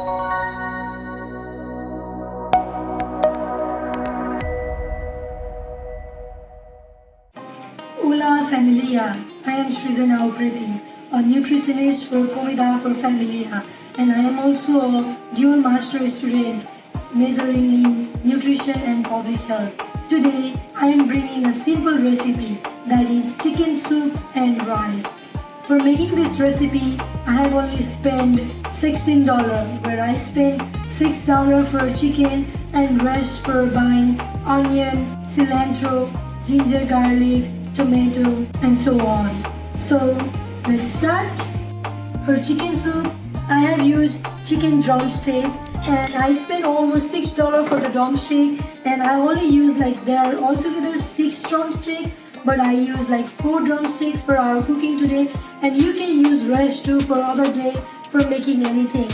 Hola familia, I am Srijana Uprety, a nutritionist for Comida For Familias, and I am also a dual master student majoring in nutrition and public health. Today I am bringing a simple recipe that is chicken soup and rice. For making this recipe, I have only spent $16, where I spent $6 for chicken and rest for buying onion, cilantro, ginger, garlic, tomato, and so on. So let's start. For chicken soup, I have used chicken drumstick and I spent almost $6 for the drumstick, and I only used there are altogether 6 drumsticks, but I used 4 drumsticks for our cooking today, and you can use rest too for other day for making anything.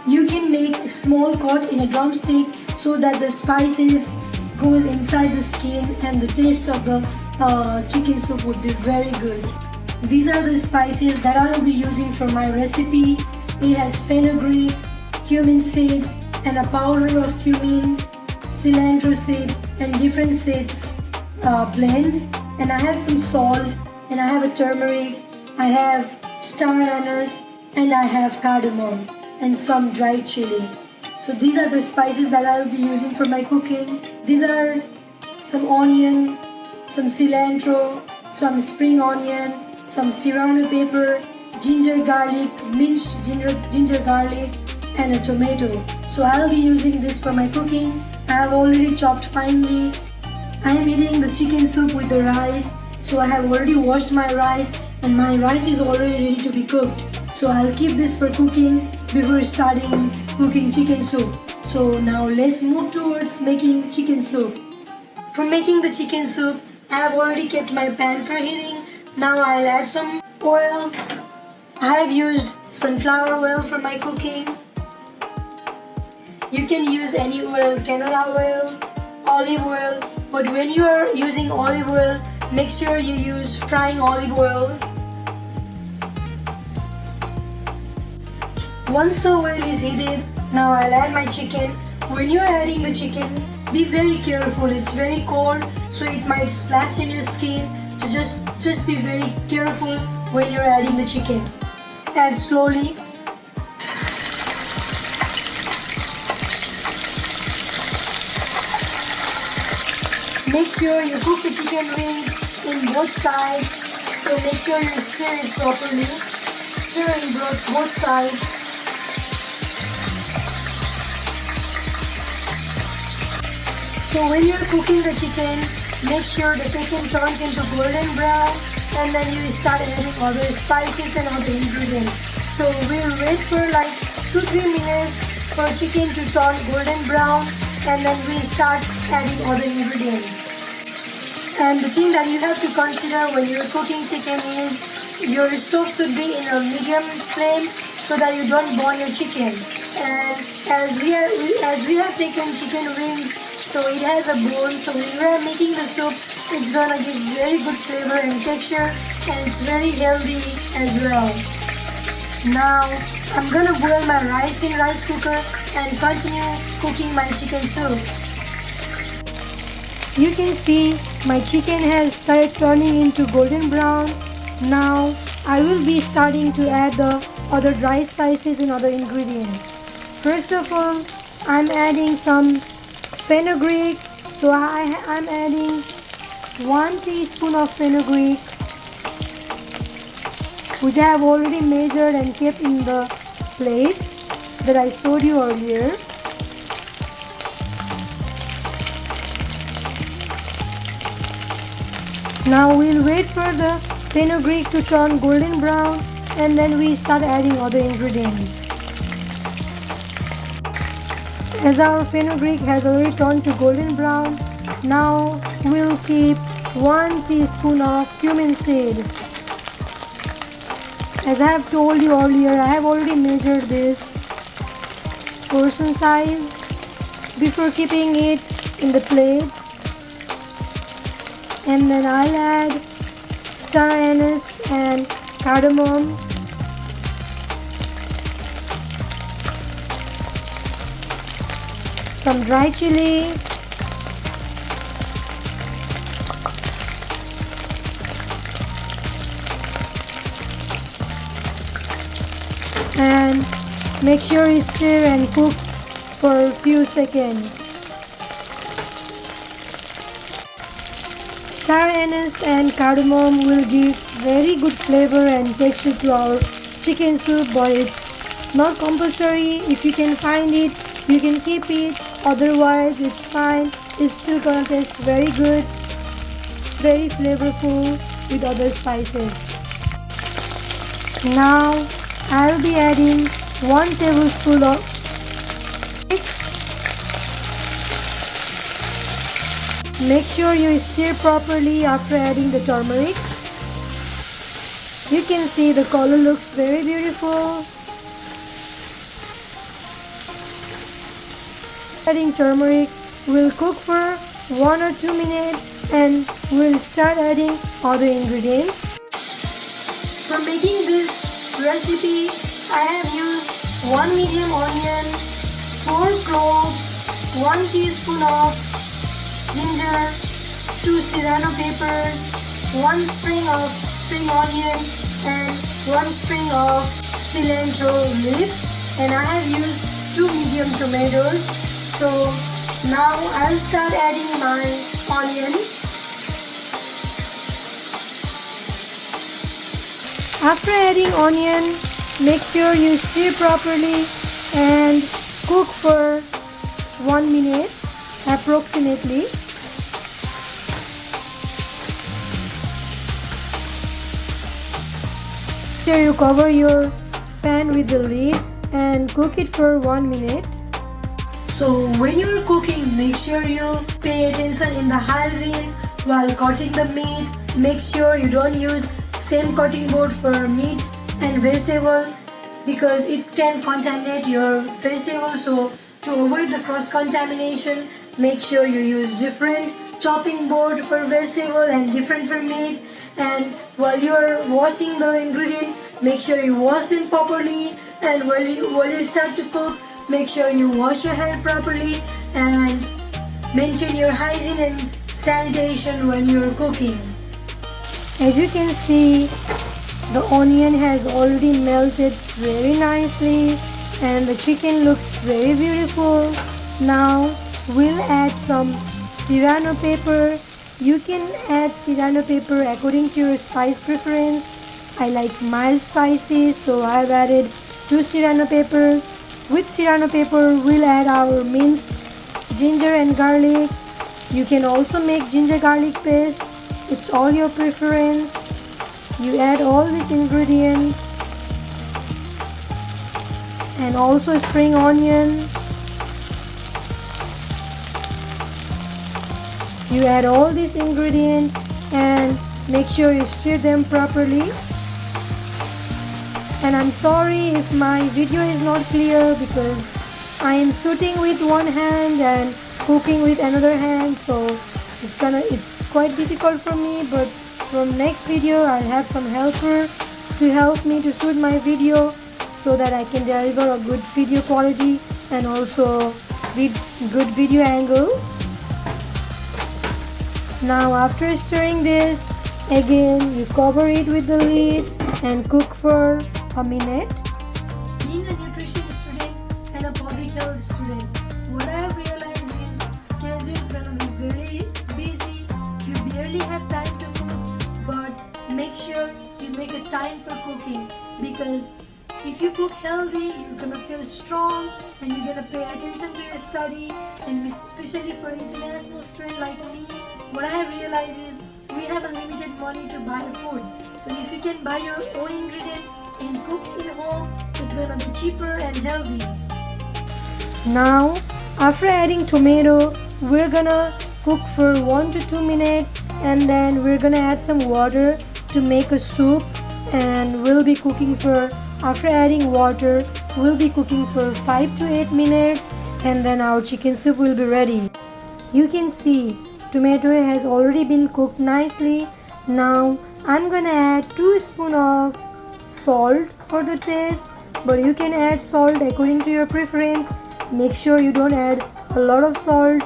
You can make a small cut in a drumstick so that the spices goes inside the skin and the taste of the chicken soup would be very good. These are the spices that I will be using for my recipe. It has fenugreek, cumin seed, and a powder of cumin, cilantro seed, and different seeds blend. And I have some salt, and I have a turmeric, I have star anise, and I have cardamom, and some dried chili. So these are the spices that I will be using for my cooking. These are some onion, some cilantro, some spring onion, some Serrano pepper, ginger garlic, minced ginger garlic, and a tomato. So I'll be using this for my cooking. I have already chopped finely. I am eating the chicken soup with the rice. So I have already washed my rice, and my rice is already ready to be cooked. So I'll keep this for cooking before starting cooking chicken soup. So now let's move towards making chicken soup. For making the chicken soup, I have already kept my pan for heating. Now I'll add some oil. I have used sunflower oil for my cooking. You can use any oil, canola oil, olive oil, but when you are using olive oil, make sure you use frying olive oil. Once the oil is heated, now I'll add my chicken. When you're adding the chicken, be very careful. It's very cold, so it might splash in your skin. So just be very careful when you're adding the chicken. Add slowly. Make sure you cook the chicken wings in both sides. So make sure you stir it properly. Stir in both sides. So when you're cooking the chicken, make sure the chicken turns into golden brown, and then you start adding other spices and other ingredients. So we'll wait for 2-3 minutes for chicken to turn golden brown, and then we start adding other ingredients. And the thing that you have to consider when you're cooking chicken is your stove should be in a medium flame so that you don't burn your chicken. And as we have taken chicken wings, so it has a bone, so when we are making the soup, it's gonna give very good flavor and texture, and it's very healthy as well. Now I'm gonna boil my rice in rice cooker and continue cooking my chicken soup. You can see my chicken has started turning into golden brown. Now I will be starting to add the other dry spices and other ingredients. First of all, I'm adding some fenugreek. So I'm adding 1 teaspoon of fenugreek, which I have already measured and kept in the plate that I showed you earlier. Now we'll wait for the fenugreek to turn golden brown, and then we start adding other ingredients. As our fenugreek has already turned to golden brown, now we'll keep 1 teaspoon of cumin seed. As I have told you earlier, I have already measured this portion size before keeping it in the plate. And then I'll add star anise and cardamom. some dry chili, and make sure you stir and cook for a few seconds. Star anise and cardamom will give very good flavor and texture to our chicken soup, but it's not compulsory. If you can find it, you can keep it, otherwise it's fine. It's still gonna taste very good, very flavorful with other spices. Now I'll be adding 1 tablespoon of Make sure you stir properly after adding the turmeric. You can see the color looks very beautiful. Adding turmeric, we'll cook for 1 or 2 minutes and we'll start adding other ingredients. For making this recipe, I have used 1 medium onion, 4 cloves, 1 teaspoon of ginger, 2 serrano peppers, 1 spring of spring onion and 1 spring of cilantro leaves, and I have used 2 medium tomatoes. So now I'll start adding my onion. After adding onion, make sure you stir properly and cook for 1 minute approximately. Here you cover your pan with the lid and cook it for 1 minute. So when you're cooking, make sure you pay attention in the hygiene while cutting the meat. Make sure you don't use same cutting board for meat and vegetable because it can contaminate your vegetable. So to avoid the cross contamination, make sure you use different chopping board for vegetable and different for meat. And while you are washing the ingredient, make sure you wash them properly. And while you start to cook, make sure you wash your hair properly and maintain your hygiene and sanitation when you're cooking. As you can see, the onion has already melted very nicely and the chicken looks very beautiful. Now we'll add some Serrano pepper. You can add Serrano pepper according to your spice preference. I like mild spicy, so I've added 2 Serrano peppers. With Serrano pepper, we'll add our minced ginger and garlic. You can also make ginger garlic paste. It's all your preference. You add all these ingredients and also spring onion. You add all these ingredients and make sure you stir them properly. And I'm sorry if my video is not clear because I am shooting with one hand and cooking with another hand, so it's quite difficult for me. But from next video I'll have some helper to help me to shoot my video so that I can deliver a good video quality and also with good video angle. Now after stirring this, again you cover it with the lid and cook for a minute. Being a nutrition student and a public health student, what I have realized is schedule is gonna be very busy. You barely have time to cook, but make sure you make a time for cooking because if you cook healthy, you're gonna feel strong and you're gonna pay attention to your study. And especially for international student like me, what I have realized is we have a limited money to buy food. So if you can buy your own ingredient and cook in home, it's gonna be cheaper and healthy. Now, after adding tomato, we're gonna cook for 1 to 2 minutes and then we're gonna add some water to make a soup, and we'll be cooking for, after adding water, we'll be cooking for 5 to 8 minutes and then our chicken soup will be ready. You can see tomato has already been cooked nicely. Now I'm gonna add 2 spoons of salt for the taste, but you can add salt according to your preference. Make sure you don't add a lot of salt.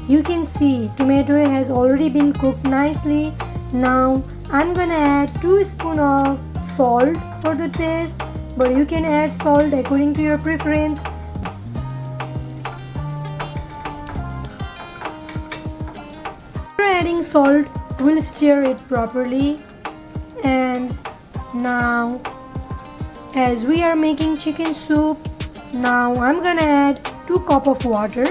You can see tomato has already been cooked nicely. Now I'm gonna add 2 spoons of salt for the taste, but you can add salt according to your preference. After adding salt, we'll stir it properly. And now, as we are making chicken soup, now I'm gonna add 2 cups of water.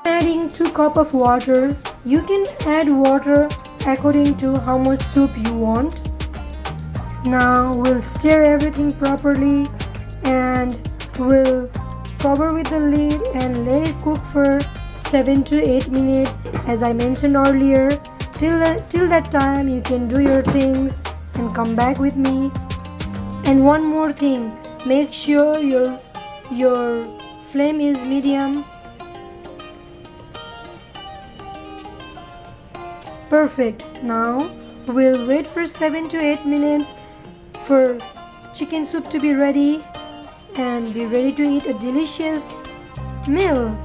Adding 2 cups of water, you can add water according to how much soup you want. Now we'll stir everything properly and we'll cover with the lid and let it cook for 7 to 8 minutes, as I mentioned earlier. Till that time you can do your things and come back with me. And one more thing, make sure your flame is medium. Perfect. Now we'll wait for 7 to 8 minutes for chicken soup to be ready and be ready to eat a delicious meal.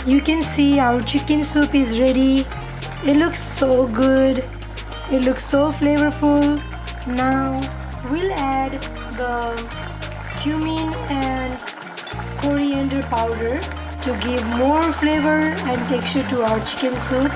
You can see our chicken soup is ready. It looks so good. It looks so flavorful. Now we'll add the cumin and coriander powder to give more flavor and texture to our chicken soup.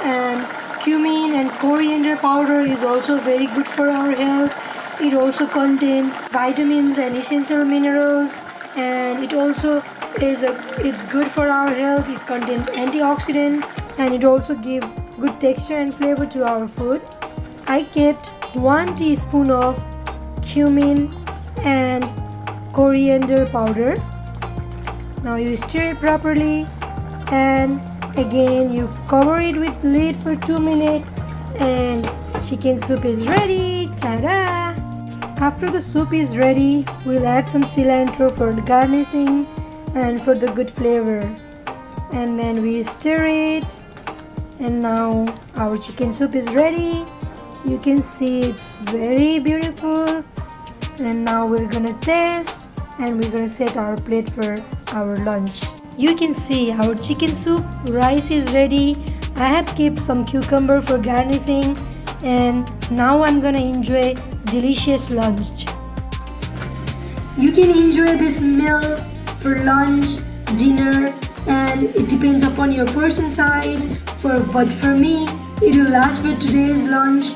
And cumin and coriander powder is also very good for our health. It also contains vitamins and essential minerals, and it also it's good for our health. It contains antioxidant and it also gives good texture and flavor to our food. I kept 1 teaspoon of cumin and coriander powder. Now you stir it properly and again you cover it with lid for 2 minutes and chicken soup is ready. Ta-da! After the soup is ready, we'll add some cilantro for garnishing and for the good flavor. And then we stir it, and now our chicken soup is ready. You can see it's very beautiful. And now we're gonna taste and we're gonna set our plate for our lunch. You can see our chicken soup rice is ready. I have kept some cucumber for garnishing, and now I'm gonna enjoy delicious lunch. You can enjoy this meal for lunch, dinner, and it depends upon your person size. But for me, it will last for today's lunch,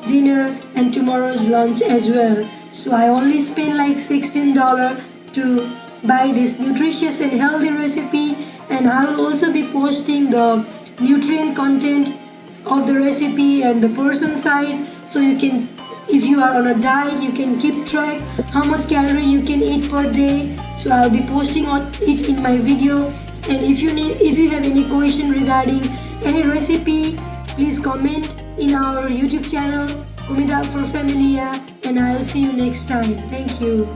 dinner, and tomorrow's lunch as well. So I only spent like $16 to buy this nutritious and healthy recipe, and I'll also be posting the nutrient content of the recipe and the person size, so you can, if you are on a diet, you can keep track how much calorie you can eat per day. So I'll be posting on it in my video. And if you have any question regarding any recipe, please comment in our YouTube channel Comida For Familias, and I'll see you next time. Thank you.